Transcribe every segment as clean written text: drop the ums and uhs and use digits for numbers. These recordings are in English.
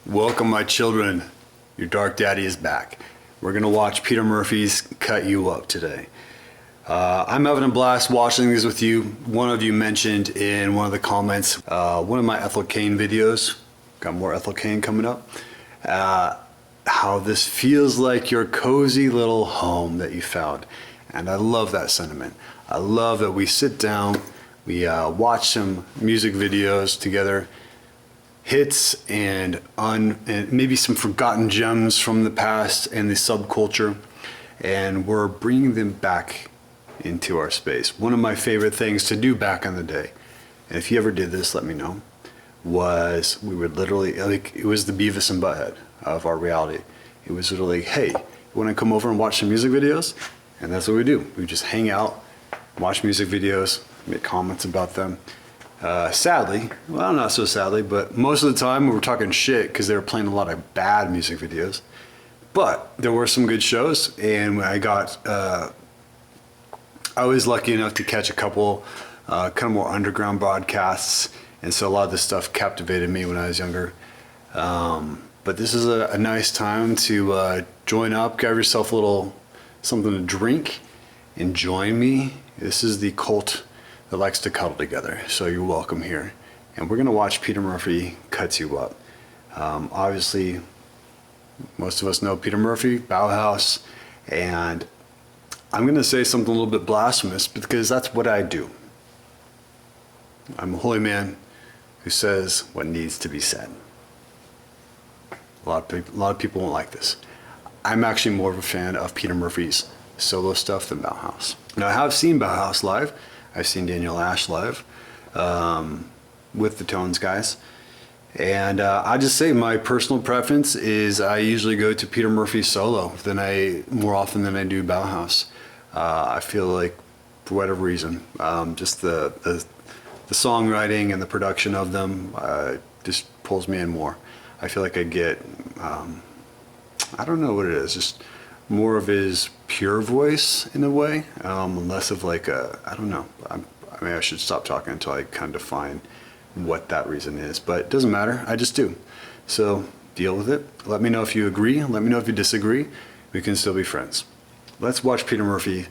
Welcome, my children. Your dark daddy is back. We're gonna watch Peter Murphy's Cut You Up today. I'm having a blast watching these with you. One of you mentioned in one of the comments, one of my Ethel Cain videos, got more Ethel Cain coming up, how this feels like your cozy little home that you found. And I love that sentiment. I love that we sit down, we watch some music videos together, hits and maybe some forgotten gems from the past and the subculture, and we're bringing them back into our space. One of my favorite things to do back in the day, and if you ever did this, let me know, was we would literally, like, it was the Beavis and Butthead of our reality. It was literally, hey, you want to come over and watch some music videos? And that's what we do. We just hang out, watch music videos, make comments about them. Sadly, well, not so sadly, but most of the time we were talking shit because they were playing a lot of bad music videos. But there were some good shows, and I was lucky enough to catch a couple kind of more underground broadcasts, and so a lot of this stuff captivated me when I was younger. But this is a nice time to join up, grab yourself a little something to drink, and join me. This is the cult that likes to cuddle together, so you're welcome here. And we're gonna watch Peter Murphy Cuts You Up. Obviously, most of us know Peter Murphy, Bauhaus, and I'm gonna say something a little bit blasphemous because that's what I do. I'm a holy man who says what needs to be said. A lot of people won't like this. I'm actually more of a fan of Peter Murphy's solo stuff than Bauhaus. Now, I have seen Bauhaus live. I've seen Daniel Ash live with the Tones guys. And I just say my personal preference is I usually go to Peter Murphy solo more often than I do Bauhaus. I feel like, for whatever reason, just the songwriting and the production of them just pulls me in more. I feel like I get, I don't know what it is, just more of his pure voice in a way, less of like I don't know. I mean, I should stop talking until I kind of define what that reason is, but it doesn't matter. I just do. So deal with it. Let me know if you agree. Let me know if you disagree. We can still be friends. Let's watch Peter Murphy.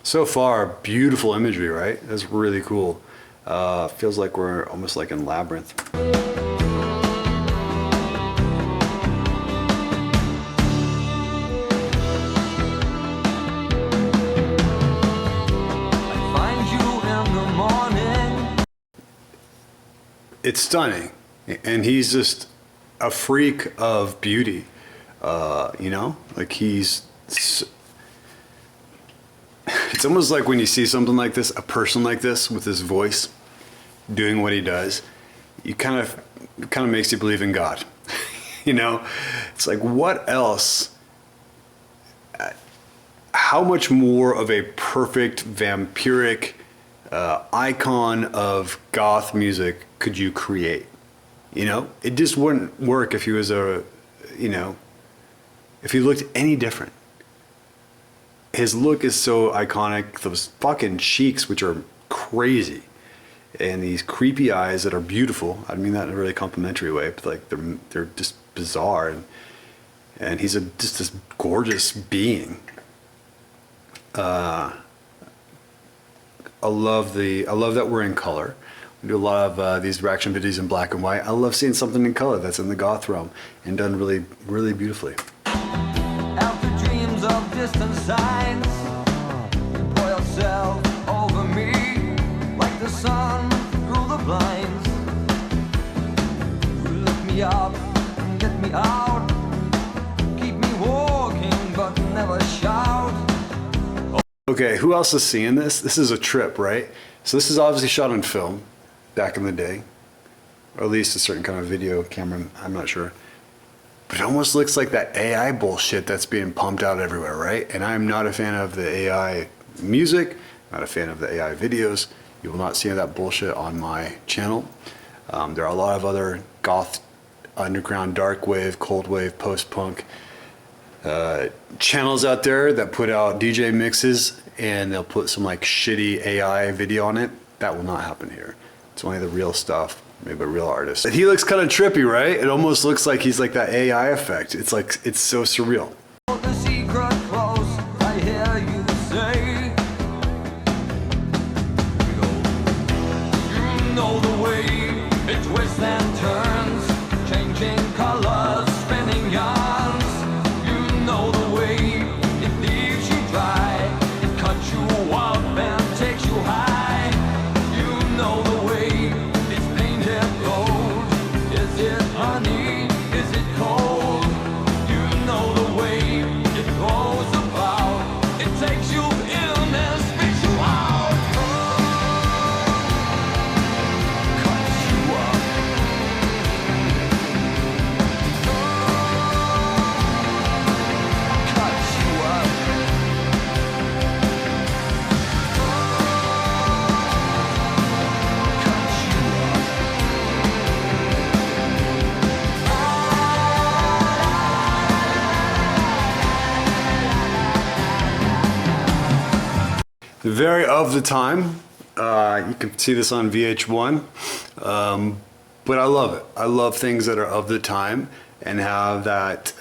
So far, beautiful imagery, right? That's really cool. Feels like we're almost like in Labyrinth. It's stunning, and he's just a freak of beauty. You know, like it's almost like when you see something like this, a person like this with his voice doing what he does, it kind of makes you believe in God. You know, it's like, what else? How much more of a perfect vampiric icon of goth music could you create? You know, it just wouldn't work if he was if he looked any different. His look is so iconic. Those fucking cheeks, which are crazy, and these creepy eyes that are beautiful. I mean that in a really complimentary way, but like they're just bizarre, and he's just this gorgeous being. I love that we're in color. We do a lot of these reaction videos in black and white. I love seeing something in color that's in the goth realm and done really, really beautifully. Of distant signs, you pour yourself over me like the sun through the blinds. You lift me up and get me out, keep me walking but never shout. Okay, who else is seeing this? This is a trip, right? So this is obviously shot on film back in the day, or at least a certain kind of video camera, I'm not sure. But it almost looks like that AI bullshit that's being pumped out everywhere, right? And I'm not a fan of the AI music, not a fan of the AI videos. You will not see any of that bullshit on my channel. There are a lot of other goth, underground, dark wave, cold wave, post-punk channels out there that put out DJ mixes, and they'll put some like shitty AI video on it. That will not happen here. It's only the real stuff, maybe a real artist. He looks kind of trippy, right? It almost looks like he's like that AI effect. It's like, it's so surreal. The secret close, I hear you say. You know the way it twists and turns, changing colors, spinning yarns. You know the way it leaves you dry, it cuts you up and takes you high. You know the way it's painted gold. Is it honey? Is it cold? You know the way it goes about. It takes you in and spits you out. Cuts you up. Cuts you up. Cuts you up. Very of the time. You can see this on VH1. But I love it. I love things that are of the time and have that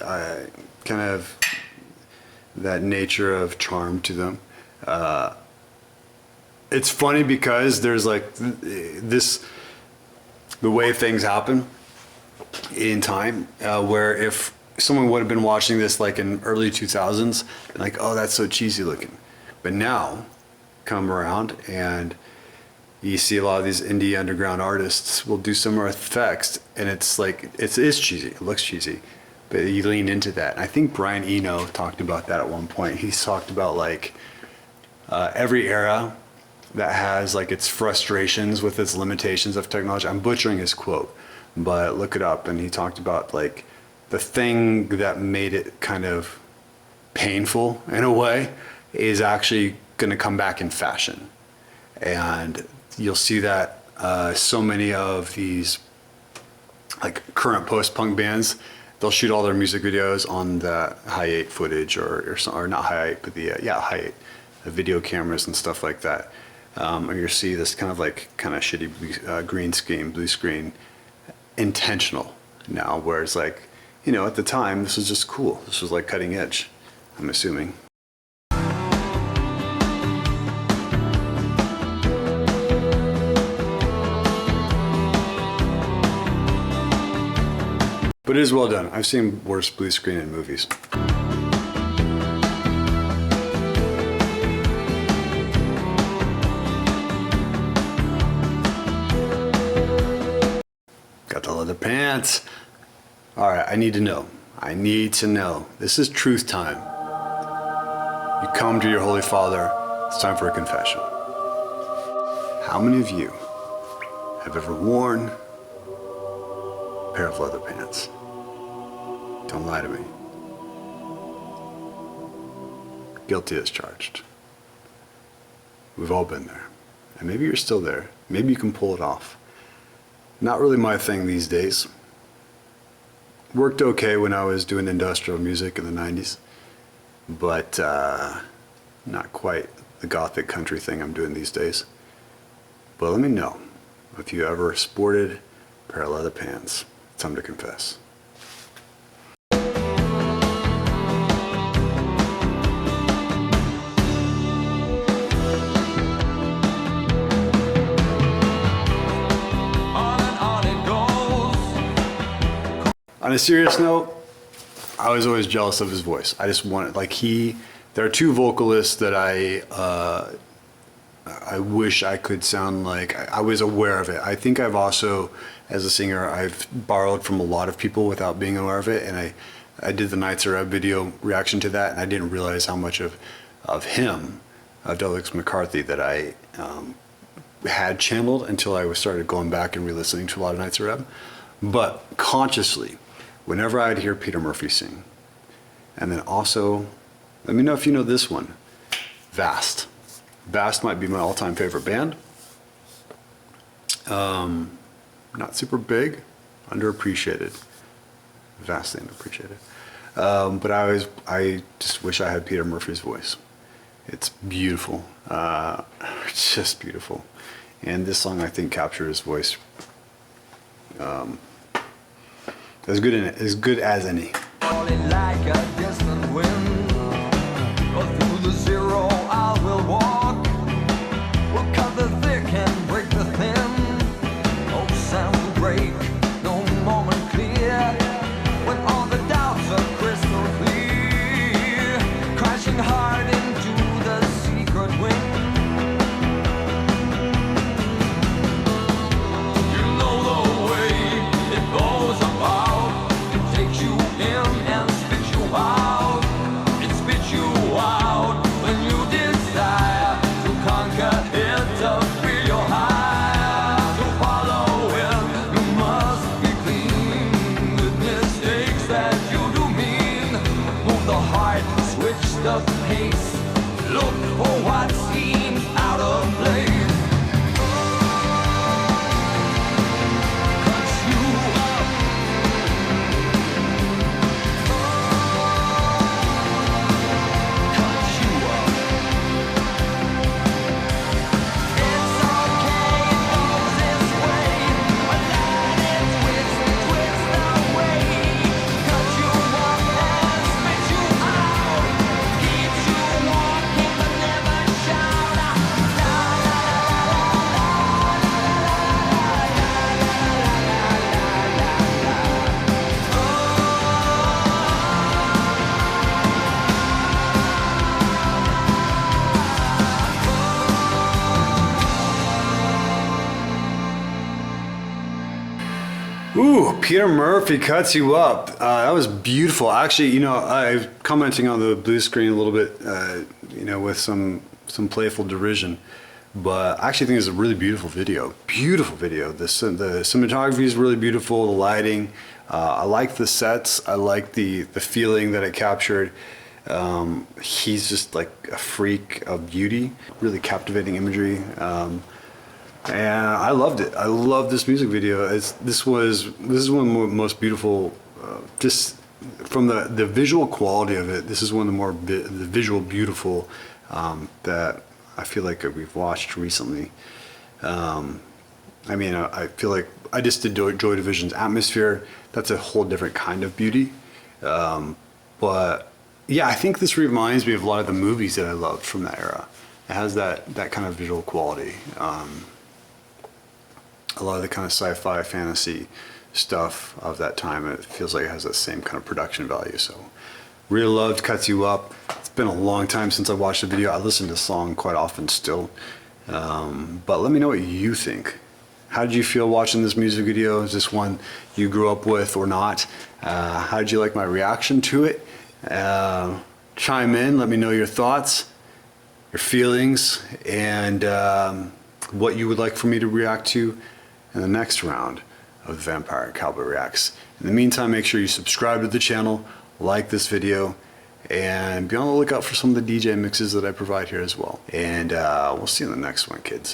kind of that nature of charm to them. It's funny because there's like this, the way things happen in time, where if someone would have been watching this like in early 2000s, like, oh, that's so cheesy looking. But now, come around and you see a lot of these indie underground artists will do similar effects, and it's like, it is cheesy, it looks cheesy, but you lean into that. And I think Brian Eno talked about that at one point. He's talked about like every era that has like its frustrations with its limitations of technology. I'm butchering his quote, but look it up. And he talked about like the thing that made it kind of painful in a way is actually going to come back in fashion. And you'll see that so many of these like current post-punk bands, they'll shoot all their music videos on the hi-8 footage or not hi-8, but the hi-8, the video cameras and stuff like that. And you'll see this kind of shitty green screen, blue screen, intentional now, whereas like, you know, at the time, this was just cool. This was like cutting edge, I'm assuming. But it is well done. I've seen worse blue screen in movies. Got the leather pants. All right, I need to know. I need to know. This is truth time. You come to your Holy Father. It's time for a confession. How many of you have ever worn a pair of leather pants? Don't lie to me. Guilty as charged. We've all been there. And maybe you're still there. Maybe you can pull it off. Not really my thing these days. Worked okay when I was doing industrial music in the 90s. But not quite the gothic country thing I'm doing these days. But let me know if you ever sported a pair of leather pants. It's time to confess. On a serious note, I was always jealous of his voice. I just wanted, like there are two vocalists that I wish I could sound like. I was aware of it. I think I've also, as a singer, I've borrowed from a lot of people without being aware of it. And I did the Nights Are Up video reaction to that, and I didn't realize how much of him, of Douglas McCarthy, that I had channeled until I started going back and re-listening to a lot of Nights Are Up. But consciously, whenever I'd hear Peter Murphy sing, and then also, let me know if you know this one, Vast. Vast might be my all-time favorite band. Not super big, underappreciated, vastly underappreciated. But I just wish I had Peter Murphy's voice. It's beautiful, it's just beautiful. And this song I think captured his voice as good as any. Falling like a distant wind, or through the zero I will walk. We'll cut the thick and break the thin. No sound will break, no moment clear. When all the doubts are crystal clear, crashing hard into the secret wind. You know the way it goes about. It takes you in and spits you out. It spits you out when you desire to conquer it, to feel your high. To follow it, you must be clean with mistakes that you do mean. Move the heart, switch the pace. Look for what seems out of place. Cuts you up. Cuts you up. It's okay, it goes this way. But let it twist away. Cuts you up and spits you out. Keeps you walking but never shout. La la la Ooh, Peter Murphy Cuts You Up. That was beautiful. Actually, you know, I'm commenting on the blue screen a little bit, you know, with some playful derision, but I actually think it's a really beautiful video. Beautiful video. The cinematography is really beautiful. The lighting. I like the sets. I like the feeling that it captured. He's just like a freak of beauty. Really captivating imagery. And I loved it. I love this music video. This is one of the most beautiful, just from the visual quality of it. This is one of the more the visual beautiful that I feel like we've watched recently. I mean, I feel like I just did Joy Division's Atmosphere. That's a whole different kind of beauty. But yeah, I think this reminds me of a lot of the movies that I loved from that era. It has that kind of visual quality. A lot of the kind of sci-fi fantasy stuff of that time, it feels like it has that same kind of production value. So really loved Cuts You Up. It's been a long time since I watched the video. I listen to the song quite often still. But let me know what you think. How did you feel watching this music video? Is this one you grew up with or not? How did you like my reaction to it? Chime in, let me know your thoughts, your feelings, and what you would like for me to react to in the next round of the Vampire Cowboy Reacts. In the meantime, make sure you subscribe to the channel, like this video, and be on the lookout for some of the DJ mixes that I provide here as well. And we'll see you in the next one, kids.